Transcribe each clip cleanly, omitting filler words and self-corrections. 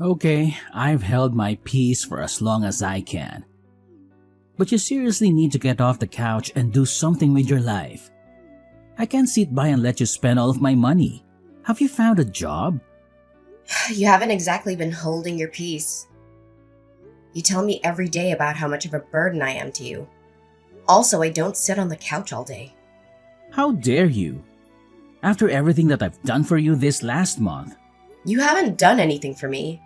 Okay, I've held my peace for as long as I can. But you seriously need to get off the couch and do something with your life. I can't sit by and let you spend all of my money. Have you found a job? You haven't exactly been holding your peace. You tell me every day about how much of a burden I am to you. Also, I don't sit on the couch all day. How dare you? After everything that I've done for you this last month. You haven't done anything for me.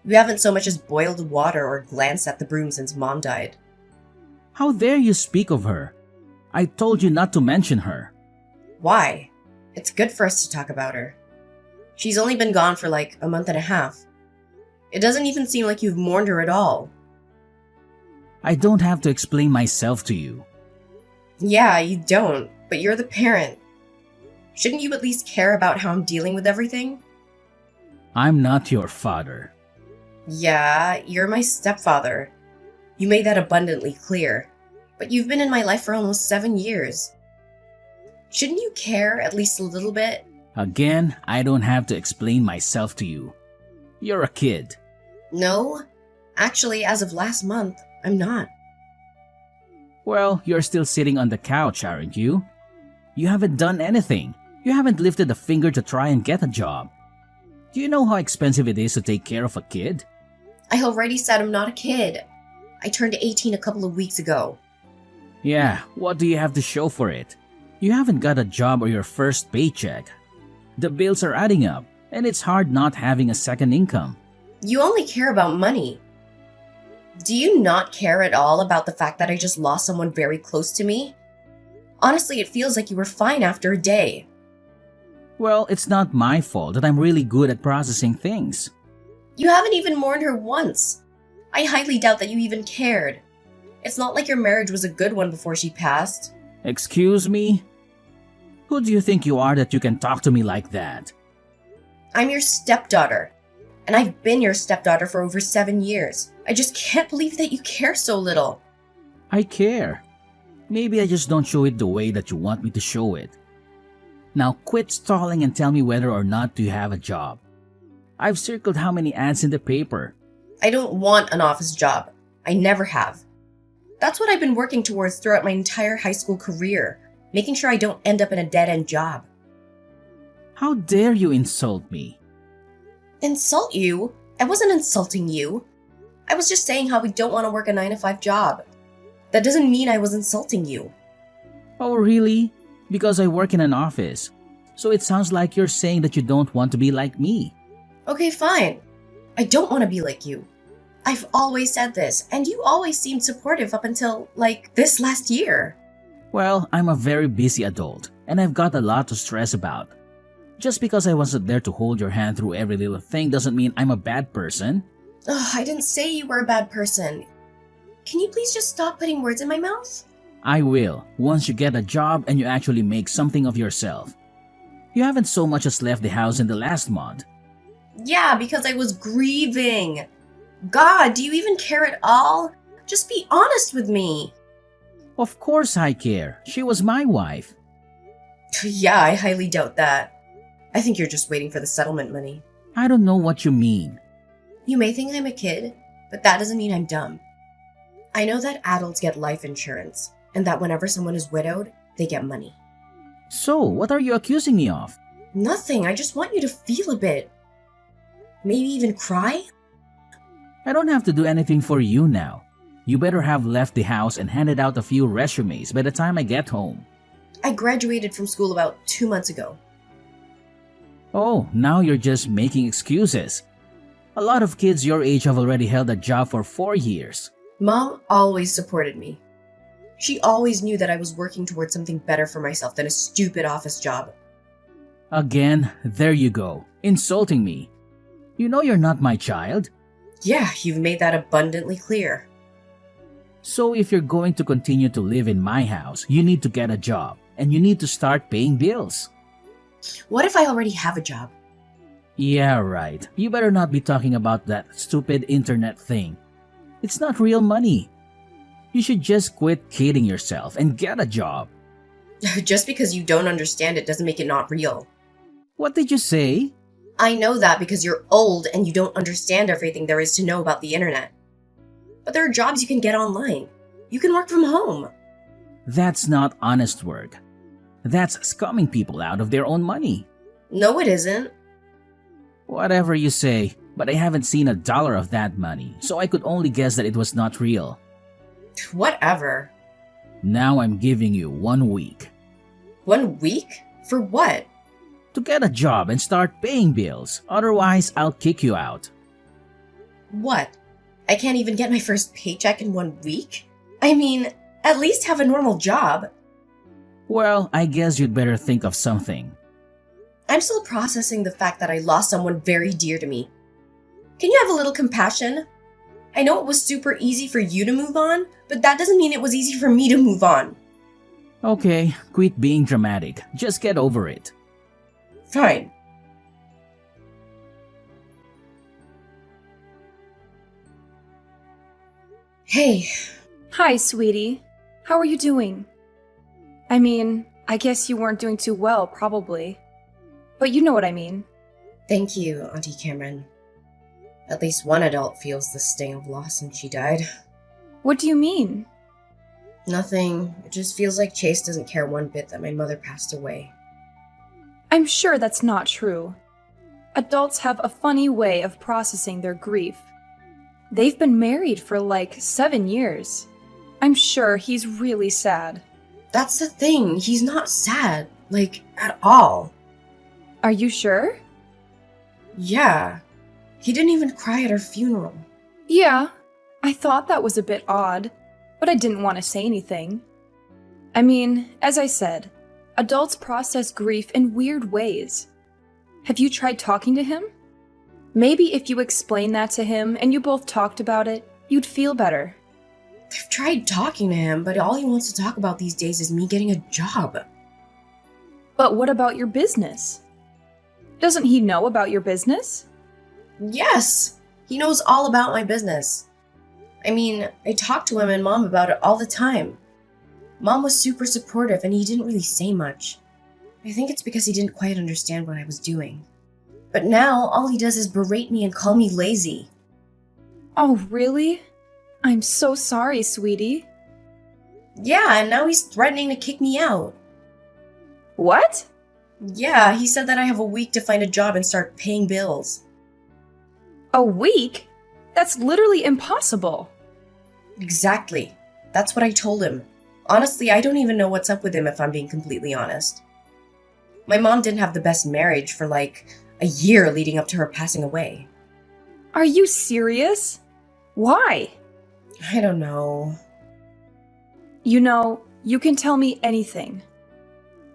You haven't so much as boiled water or glanced at the broom since Mom died. How dare you speak of her? I told you not to mention her. Why? It's good for us to talk about her. She's only been gone for like a month and a half. It doesn't even seem like you've mourned her at all. I don't have to explain myself to you. Yeah, you don't, but you're the parent. Shouldn't you at least care about how I'm dealing with everything? I'm not your father. Yeah, you're my stepfather. You made that abundantly clear. But you've been in my life for almost 7 years. Shouldn't you care at least a little bit? Again, I don't have to explain myself to you. You're a kid. No. Actually, as of last month, I'm not. Well, you're still sitting on the couch, aren't you? You haven't done anything. You haven't lifted a finger to try and get a job. Do you know how expensive it is to take care of a kid? I already said I'm not a kid. I turned 18 a couple of weeks ago. Yeah, what do you have to show for it? You haven't got a job or your first paycheck. The bills are adding up, and it's hard not having a second income. You only care about money. Do you not care at all about the fact that I just lost someone very close to me? Honestly, it feels like you were fine after a day. Well, it's not my fault that I'm really good at processing things. You haven't even mourned her once. I highly doubt that you even cared. It's not like your marriage was a good one before she passed. Excuse me? Who do you think you are that you can talk to me like that? I'm your stepdaughter, and I've been your stepdaughter for over 7 years. I just can't believe that you care so little. I care. Maybe I just don't show it the way that you want me to show it. Now quit stalling and tell me whether or not you have a job. I've circled how many ads in the paper. I don't want an office job. I never have. That's what I've been working towards throughout my entire high school career, making sure I don't end up in a dead-end job. How dare you insult me? Insult you? I wasn't insulting you. I was just saying how we don't want to work a 9-to-5 job. That doesn't mean I was insulting you. Oh, really? Because I work in an office. So it sounds like you're saying that you don't want to be like me. Okay, fine. I don't want to be like you. I've always said this, and you always seemed supportive up until, like, this last year. Well, I'm a very busy adult, and I've got a lot to stress about. Just because I wasn't there to hold your hand through every little thing doesn't mean I'm a bad person. Ugh, I didn't say you were a bad person. Can you please just stop putting words in my mouth? I will, once you get a job and you actually make something of yourself. You haven't so much as left the house in the last month. Yeah, because I was grieving. God, do you even care at all? Just be honest with me. Of course I care. She was my wife. Yeah, I highly doubt that. I think you're just waiting for the settlement money. I don't know what you mean. You may think I'm a kid, but that doesn't mean I'm dumb. I know that adults get life insurance, and that whenever someone is widowed, they get money. So, what are you accusing me of? Nothing, I just want you to feel a bit. Maybe even cry? I don't have to do anything for you now. You better have left the house and handed out a few resumes by the time I get home. I graduated from school about 2 months ago. Oh, now you're just making excuses. A lot of kids your age have already held a job for 4 years. Mom always supported me. She always knew that I was working towards something better for myself than a stupid office job. Again, there you go, insulting me. You know you're not my child. Yeah, you've made that abundantly clear. So if you're going to continue to live in my house, you need to get a job, and you need to start paying bills. What if I already have a job? Yeah, right. You better not be talking about that stupid internet thing. It's not real money. You should just quit kidding yourself and get a job. Just because you don't understand it doesn't make it not real. What did you say? I know that because you're old and you don't understand everything there is to know about the internet. But there are jobs you can get online. You can work from home. That's not honest work. That's scumming people out of their own money. No, it isn't. Whatever you say, but I haven't seen $1 of that money, so I could only guess that it was not real. Whatever. Now I'm giving you 1 week 1 week? For what? to get a job and start paying bills. Otherwise, I'll kick you out. What? I can't even get my first paycheck in 1 week? I mean, at least have a normal job. Well, I guess you'd better think of something. I'm still processing the fact that I lost someone very dear to me. Can you have a little compassion? I know it was super easy for you to move on, but that doesn't mean it was easy for me to move on. Okay, quit being dramatic. Just get over it. Fine. Hey, Hi, sweetie. How are you doing? I mean, I guess you weren't doing too well, probably. But you know what I mean. thank you, Auntie Cameron. At least one adult feels the sting of loss since she died. What do you mean? Nothing. It just feels like Chase doesn't care one bit that my mother passed away. I'm sure that's not true. Adults have a funny way of processing their grief. They've been married for like 7 years. I'm sure he's really sad. That's the thing. He's not sad. Like, at all. Are you sure? Yeah. He didn't even cry at her funeral. Yeah, I thought that was a bit odd, but I didn't want to say anything. I mean, as I said, adults process grief in weird ways. Have you tried talking to him? Maybe if you explained that to him and you both talked about it, you'd feel better. I've tried talking to him, but all he wants to talk about these days is me getting a job. But what about your business? Doesn't he know about your business? Yes! He knows all about my business. I mean, I talk to him and Mom about it all the time. Mom was super supportive and he didn't really say much. I think it's because he didn't quite understand what I was doing. But now, all he does is berate me and call me lazy. Oh, really? I'm so sorry, sweetie. Yeah, and now he's threatening to kick me out. What? Yeah, he said that I have a week to find a job and start paying bills. A week? That's literally impossible. Exactly. That's what I told him. Honestly, I don't even know what's up with him if I'm being completely honest. My mom didn't have the best marriage for like a year leading up to her passing away. Are you serious? Why? I don't know. You know, you can tell me anything.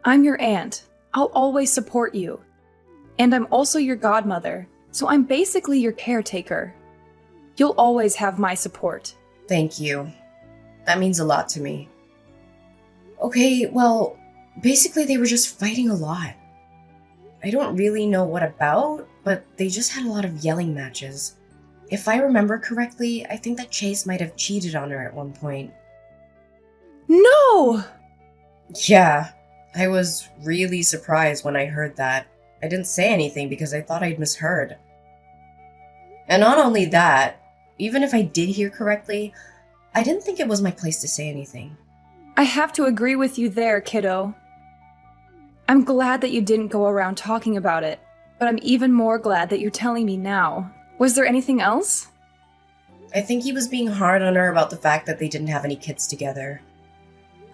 I'm your aunt. I'll always support you. And I'm also your godmother, so I'm basically your caretaker. You'll always have my support. Thank you. That means a lot to me. Okay, well, basically they were just fighting a lot. I don't really know what about, but they just had a lot of yelling matches. If I remember correctly, I think that Chase might have cheated on her at one point. No! Yeah, I was really surprised when I heard that. I didn't say anything because I thought I'd misheard. And not only that, even if I did hear correctly, I didn't think it was my place to say anything. I have to agree with you there, kiddo. I'm glad that you didn't go around talking about it, but I'm even more glad that you're telling me now. Was there anything else? I think he was being hard on her about the fact that they didn't have any kids together.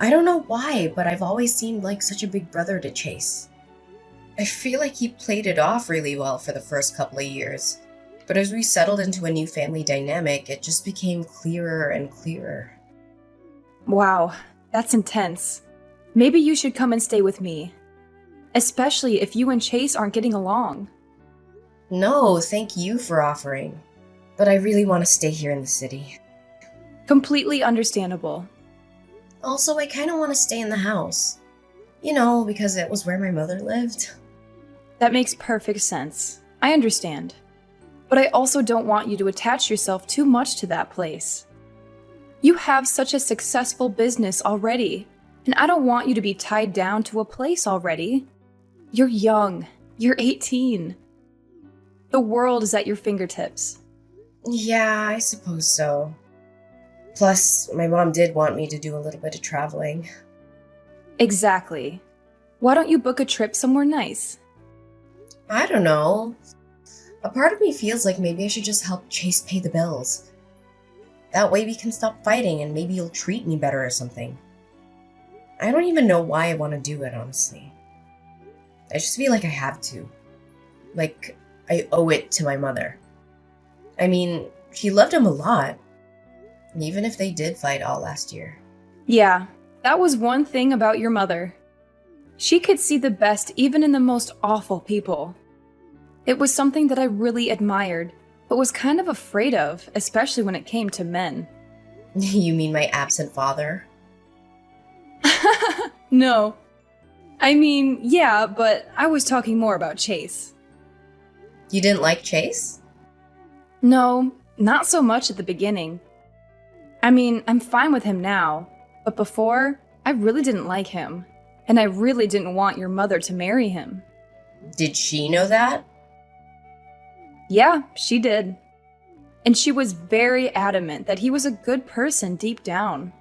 I don't know why, but I've always seemed like such a big brother to Chase. I feel like he played it off really well for the first couple of years. But as we settled into a new family dynamic, it just became clearer and clearer. Wow, that's intense. Maybe you should come and stay with me. Especially if you and Chase aren't getting along. No, thank you for offering. But I really want to stay here in the city. Completely understandable. Also, I kind of want to stay in the house. You know, because it was where my mother lived. That makes perfect sense. I understand. But I also don't want you to attach yourself too much to that place. You have such a successful business already, and I don't want you to be tied down to a place already. You're young. You're 18. The world is at your fingertips. Yeah, I suppose so. Plus, my mom did want me to do a little bit of traveling. Exactly. Why don't you book a trip somewhere nice? I don't know. A part of me feels like maybe I should just help Chase pay the bills. That way we can stop fighting and maybe you'll treat me better or something. I don't even know why I want to do it, honestly. I just feel like I have to. Like, I owe it to my mother. I mean, she loved him a lot. Even if they did fight all last year. Yeah, that was one thing about your mother. She could see the best even in the most awful people. It was something that I really admired, but was kind of afraid of, especially when it came to men. You mean my absent father? No. I mean, yeah, but I was talking more about Chase. You didn't like Chase? No, not so much at the beginning. I mean, I'm fine with him now, but before, I really didn't like him, and I really didn't want your mother to marry him. Did she know that? Yeah, she did. And she was very adamant that he was a good person deep down.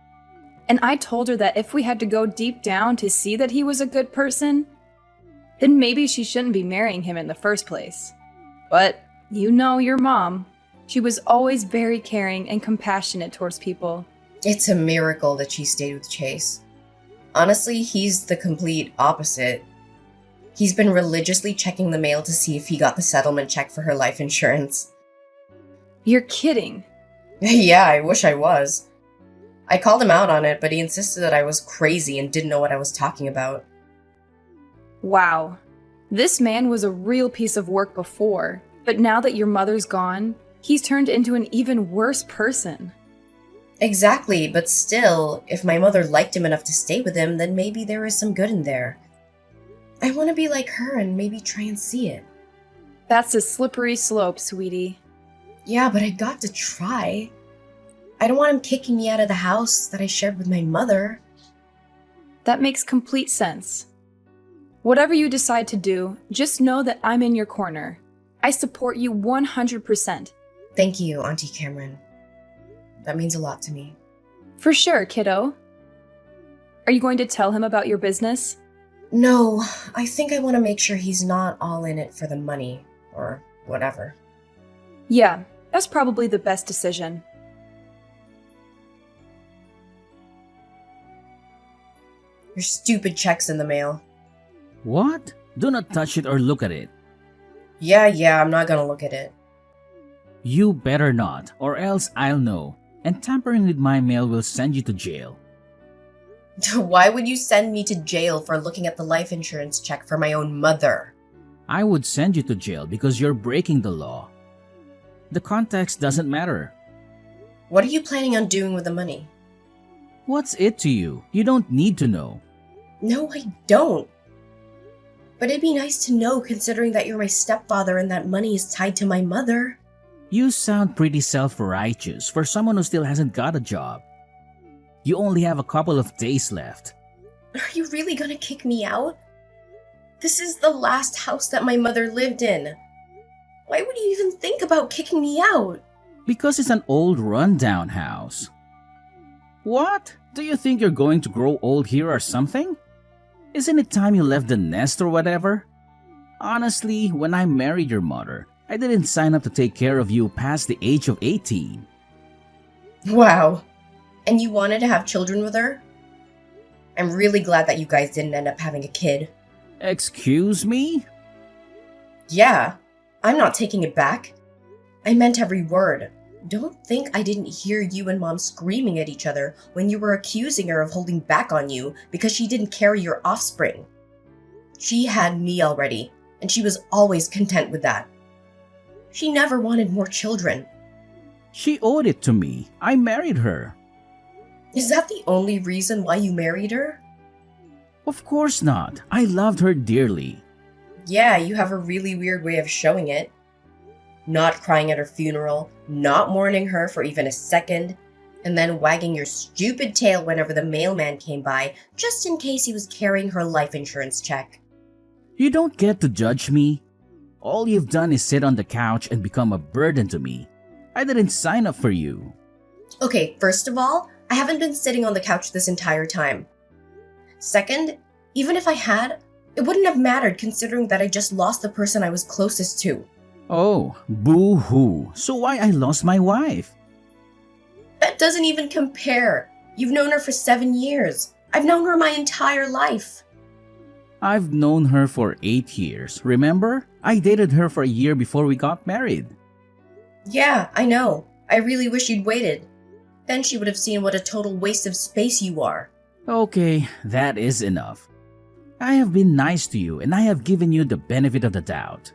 And I told her that if we had to go deep down to see that he was a good person, then maybe she shouldn't be marrying him in the first place. But you know your mom. She was always very caring and compassionate towards people. It's a miracle that she stayed with Chase. Honestly, he's the complete opposite. He's been religiously checking the mail to see if he got the settlement check for her life insurance. You're kidding. Yeah, I wish I was. I called him out on it, but he insisted that I was crazy and didn't know what I was talking about. Wow. This man was a real piece of work before, but now that your mother's gone, he's turned into an even worse person. Exactly, but still, if my mother liked him enough to stay with him, then maybe there is some good in there. I want to be like her and maybe try and see it. That's a slippery slope, sweetie. Yeah, but I got to try. I don't want him kicking me out of the house that I shared with my mother. That makes complete sense. Whatever you decide to do, just know that I'm in your corner. I support you 100%. Thank you, Auntie Cameron. That means a lot to me. For sure, kiddo. Are you going to tell him about your business? No, I think I want to make sure he's not all in it for the money, or whatever. Yeah, that's probably the best decision. Your stupid check's in the mail. What? Do not touch it or look at it. Yeah, I'm not gonna look at it. You better not, or else I'll know. And tampering with my mail will send you to jail. Why would you send me to jail for looking at the life insurance check for my own mother? I would send you to jail because you're breaking the law. The context doesn't matter. What are you planning on doing with the money? What's it to you? You don't need to know. No, I don't. But it'd be nice to know considering that you're my stepfather and that money is tied to my mother. You sound pretty self-righteous for someone who still hasn't got a job. You only have a couple of days left. Are you really gonna kick me out? This is the last house that my mother lived in. Why would you even think about kicking me out? Because it's an old rundown house. What? Do you think you're going to grow old here or something? Isn't it time you left the nest or whatever? Honestly, when I married your mother, I didn't sign up to take care of you past the age of 18. Wow. And you wanted to have children with her? I'm really glad that you guys didn't end up having a kid. Excuse me? Yeah, I'm not taking it back. I meant every word. Don't think I didn't hear you and Mom screaming at each other when you were accusing her of holding back on you because she didn't carry your offspring. She had me already, and she was always content with that. She never wanted more children. She owed it to me. I married her. Is that the only reason why you married her? Of course not. I loved her dearly. Yeah, you have a really weird way of showing it. Not crying at her funeral, not mourning her for even a second, and then wagging your stupid tail whenever the mailman came by, just in case he was carrying her life insurance check. You don't get to judge me. All you've done is sit on the couch and become a burden to me. I didn't sign up for you. Okay, first of all, I haven't been sitting on the couch this entire time. Second, even if I had, it wouldn't have mattered considering that I just lost the person I was closest to. Oh, boo-hoo. So why I lost my wife? That doesn't even compare. You've known her for 7 years. I've known her my entire life. I've known her for 8 years, remember? I dated her for a year before we got married. Yeah, I know. I really wish you'd waited. Then she would have seen what a total waste of space you are. Okay, that is enough. I have been nice to you and I have given you the benefit of the doubt.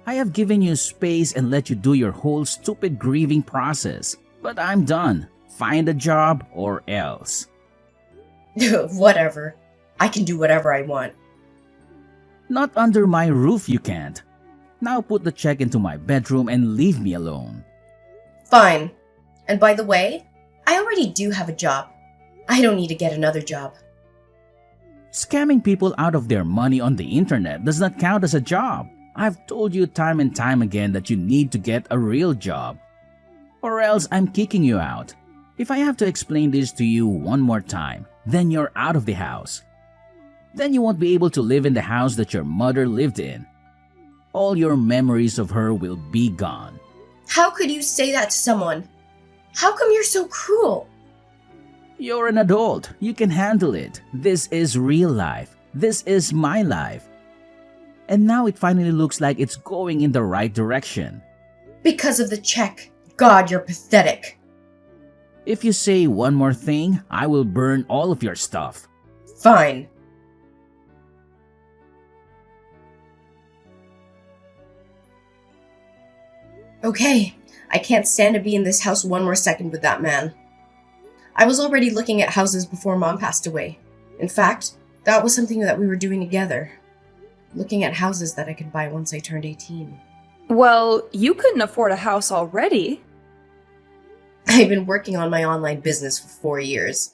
I have given you space and let you do your whole stupid grieving process. But I'm done. Find a job or else. Whatever. I can do whatever I want. Not under my roof you can't. Now put the check into my bedroom and leave me alone. Fine. And by the way, I already do have a job. I don't need to get another job. Scamming people out of their money on the internet does not count as a job. I've told you time and time again that you need to get a real job. Or else I'm kicking you out. If I have to explain this to you one more time, then you're out of the house. Then you won't be able to live in the house that your mother lived in. All your memories of her will be gone. How could you say that to someone? How come you're so cruel? You're an adult. You can handle it. This is real life. This is my life. And now it finally looks like it's going in the right direction. Because of the check. God, you're pathetic. If you say one more thing, I will burn all of your stuff. Fine. Okay, I can't stand to be in this house one more second with that man. I was already looking at houses before Mom passed away. In fact, that was something that we were doing together. Looking at houses that I could buy once I turned 18. Well, you couldn't afford a house already. I've been working on my online business for 4 years.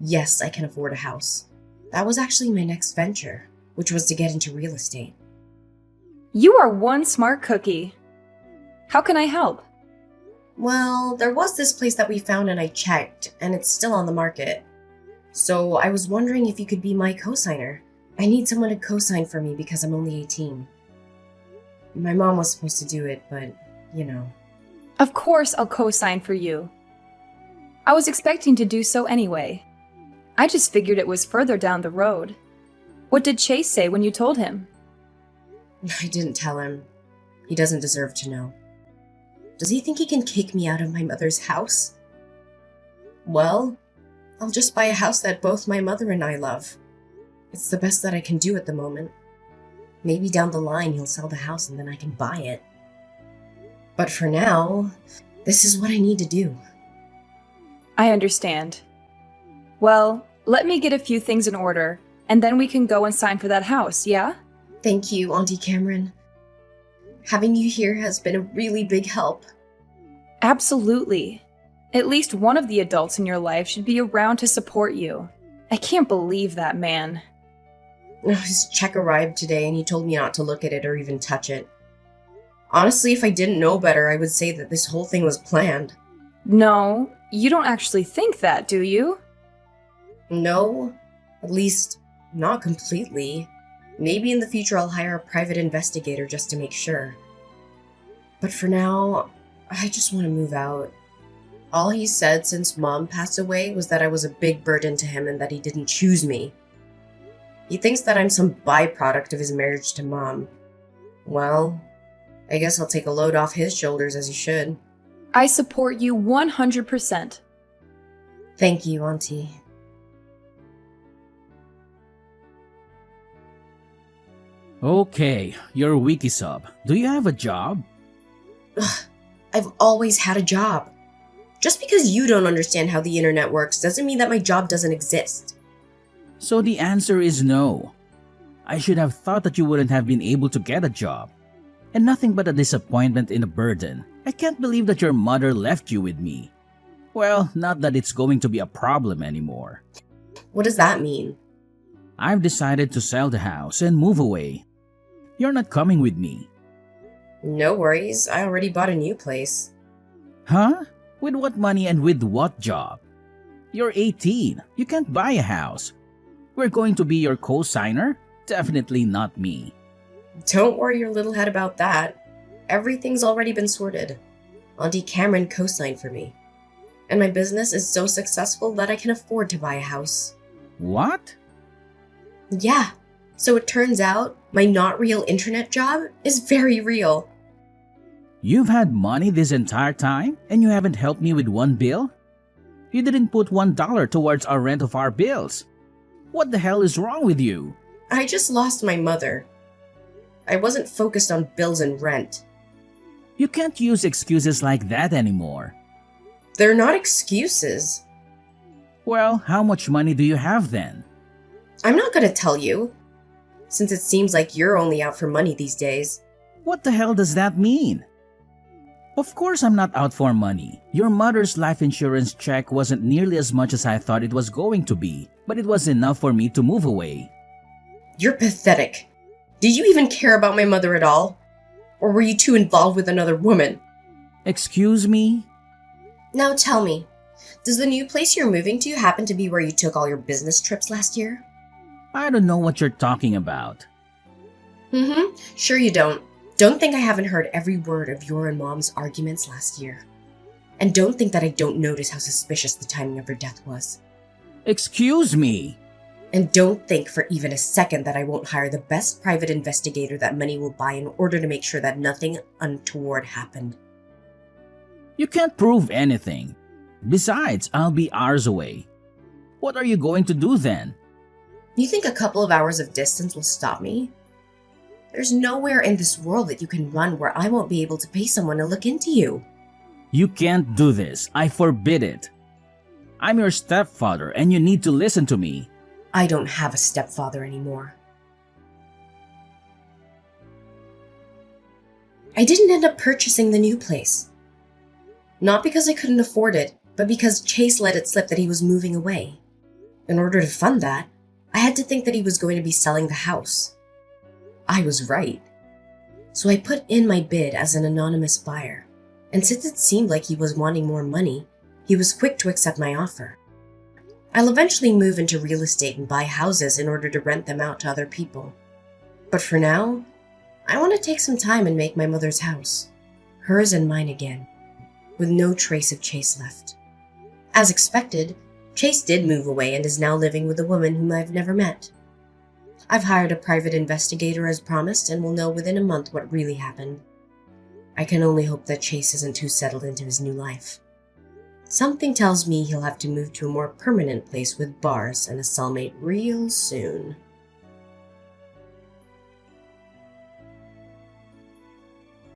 Yes, I can afford a house. That was actually my next venture, which was to get into real estate. You are one smart cookie. How can I help? Well, there was this place that we found and I checked, and it's still on the market. So I was wondering if you could be my co-signer. I need someone to co-sign for me because I'm only 18. My mom was supposed to do it, but, you know. Of course I'll co-sign for you. I was expecting to do so anyway. I just figured it was further down the road. What did Chase say when you told him? I didn't tell him. He doesn't deserve to know. Does he think he can kick me out of my mother's house? Well, I'll just buy a house that both my mother and I love. It's the best that I can do at the moment. Maybe down the line he'll sell the house and then I can buy it. But for now, this is what I need to do. I understand. Well, let me get a few things in order, and then we can go and sign for that house, yeah? Thank you, Auntie Cameron. Having you here has been a really big help. Absolutely. At least one of the adults in your life should be around to support you. I can't believe that man. His check arrived today and he told me not to look at it or even touch it. Honestly, if I didn't know better, I would say that this whole thing was planned. No, you don't actually think that, do you? No, at least not completely. Maybe in the future I'll hire a private investigator just to make sure. But for now, I just want to move out. All he said since Mom passed away was that I was a big burden to him and that he didn't choose me. He thinks that I'm some byproduct of his marriage to Mom. Well, I guess I'll take a load off his shoulders as he should. I support you 100%. Thank you, Auntie. Okay, you're wiki sub. Do you have a job? Ugh, I've always had a job. Just because you don't understand how the internet works doesn't mean that my job doesn't exist. So the answer is no. I should have thought that you wouldn't have been able to get a job. And nothing but a disappointment and a burden. I can't believe that your mother left you with me. Well, not that it's going to be a problem anymore. What does that mean? I've decided to sell the house and move away. You're not coming with me. No worries, I already bought a new place. Huh? With what money and with what job? You're 18. You can't buy a house. We're going to be your co-signer? Definitely not me. Don't worry your little head about that. Everything's already been sorted. Auntie Cameron co-signed for me. And my business is so successful that I can afford to buy a house. What? Yeah, so it turns out my not real internet job is very real. You've had money this entire time and you haven't helped me with one bill? You didn't put $1 towards our rent of our bills. What the hell is wrong with you? I just lost my mother. I wasn't focused on bills and rent. You can't use excuses like that anymore. They're not excuses. Well, how much money do you have then? I'm not gonna tell you, since it seems like you're only out for money these days. What the hell does that mean? Of course I'm not out for money. Your mother's life insurance check wasn't nearly as much as I thought it was going to be, but it was enough for me to move away. You're pathetic. Did you even care about my mother at all? Or were you too involved with another woman? Excuse me? Now tell me, does the new place you're moving to happen to be where you took all your business trips last year? I don't know what you're talking about. Sure you don't. Don't think I haven't heard every word of your and Mom's arguments last year. And don't think that I don't notice how suspicious the timing of her death was. Excuse me? And don't think for even a second that I won't hire the best private investigator that money will buy in order to make sure that nothing untoward happened. You can't prove anything. Besides, I'll be hours away. What are you going to do then? You think a couple of hours of distance will stop me? There's nowhere in this world that you can run where I won't be able to pay someone to look into you. You can't do this. I forbid it. I'm your stepfather and you need to listen to me. I don't have a stepfather anymore. I didn't end up purchasing the new place. Not because I couldn't afford it, but because Chase let it slip that he was moving away. In order to fund that, I had to think that he was going to be selling the house. I was right. So I put in my bid as an anonymous buyer, and since it seemed like he was wanting more money, he was quick to accept my offer. I'll eventually move into real estate and buy houses in order to rent them out to other people. But for now, I want to take some time and make my mother's house, hers and mine again, with no trace of Chase left. As expected, Chase did move away and is now living with a woman whom I've never met. I've hired a private investigator as promised and will know within a month what really happened. I can only hope that Chase isn't too settled into his new life. Something tells me he'll have to move to a more permanent place with bars and a cellmate real soon.